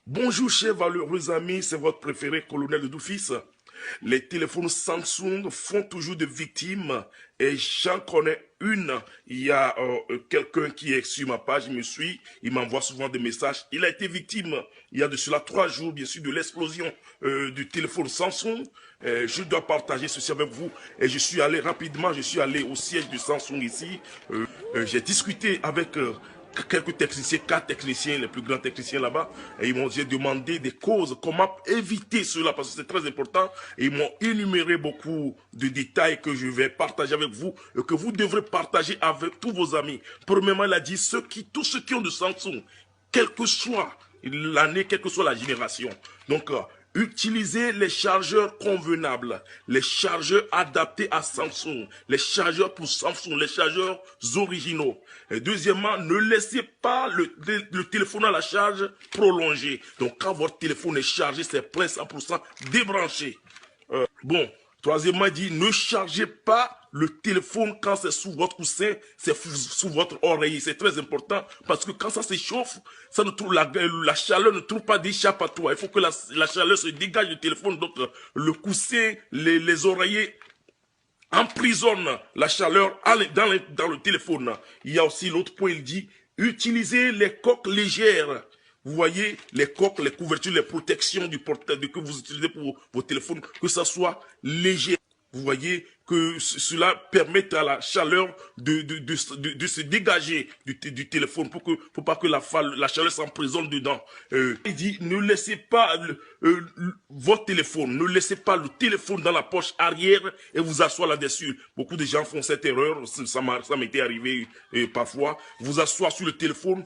Bonjour chers valeureux amis, c'est votre préféré Colonel de Doufis. Les téléphones Samsung font toujours des victimes et j'en connais une. Il y a quelqu'un qui est sur ma page, il me suit, il m'envoie souvent des messages. Il a été victime il y a de cela 3 jours, bien sûr, de l'explosion du téléphone Samsung. Je dois partager ceci avec vous et je suis allé rapidement, je suis allé au siège de Samsung ici. J'ai discuté avec quelques techniciens, 4 techniciens, les plus grands techniciens là-bas, et j'ai demandé des causes, comment éviter cela, parce que c'est très important, et ils m'ont énuméré beaucoup de détails que je vais partager avec vous, et que vous devrez partager avec tous vos amis. Premièrement, il a dit, tous ceux qui ont de Samsung, quelle que soit l'année, quelle que soit la génération, donc utilisez les chargeurs convenables, les chargeurs adaptés à Samsung, les chargeurs pour Samsung, les chargeurs originaux. Et deuxièmement, ne laissez pas le téléphone à la charge prolongée. Donc quand votre téléphone est chargé, c'est plein 100% débranché. Bon, troisièmement, il dit ne chargez pas le téléphone quand c'est sous votre coussin, c'est sous votre oreiller. C'est très important parce que quand ça s'échauffe, ça ne trouve la chaleur ne trouve pas d'échappatoire. Il faut que la chaleur se dégage du téléphone. Donc le coussin, les oreillers emprisonnent la chaleur dans le téléphone. Il y a aussi l'autre point, il dit utilisez les coques légères. Vous voyez, les coques, les couvertures, les protections du portable que vous utilisez pour vos téléphones, que ça soit léger. Vous voyez que cela permet à la chaleur de se dégager du téléphone pour pas que la chaleur s'emprisonne dedans. Il dit, ne laissez pas votre téléphone, ne laissez pas le téléphone dans la poche arrière et vous asseoir là-dessus. Beaucoup de gens font cette erreur, ça m'était arrivé parfois. Vous asseoir sur le téléphone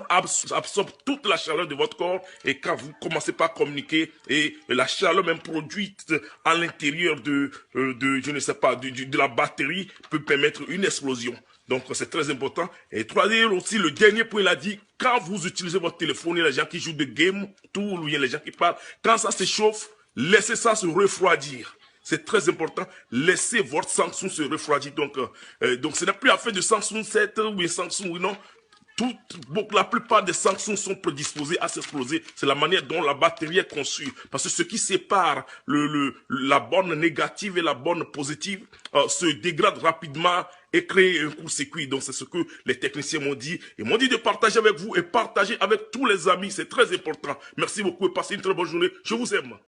absorbe toute la chaleur de votre corps et quand vous commencez pas à communiquer et la chaleur même produite à l'intérieur je ne sais pas, de la batterie peut permettre une explosion. Donc c'est très important. Et troisième aussi, le dernier point, il a dit, quand vous utilisez votre téléphone, il y a les gens qui jouent de game, il y a les gens qui parlent, quand ça s'échauffe, laissez ça se refroidir. C'est très important. Laissez votre Samsung se refroidir. Donc ce n'est plus affaire de Samsung 7 ou Samsung, oui, non. La plupart des Samsung sont prédisposés à s'exploser. C'est la manière dont la batterie est conçue. Parce que ce qui sépare la borne négative et la borne positive se dégrade rapidement et crée un court-circuit. Donc c'est ce que les techniciens m'ont dit. Ils m'ont dit de partager avec vous et partager avec tous les amis. C'est très important. Merci beaucoup et passez une très bonne journée. Je vous aime.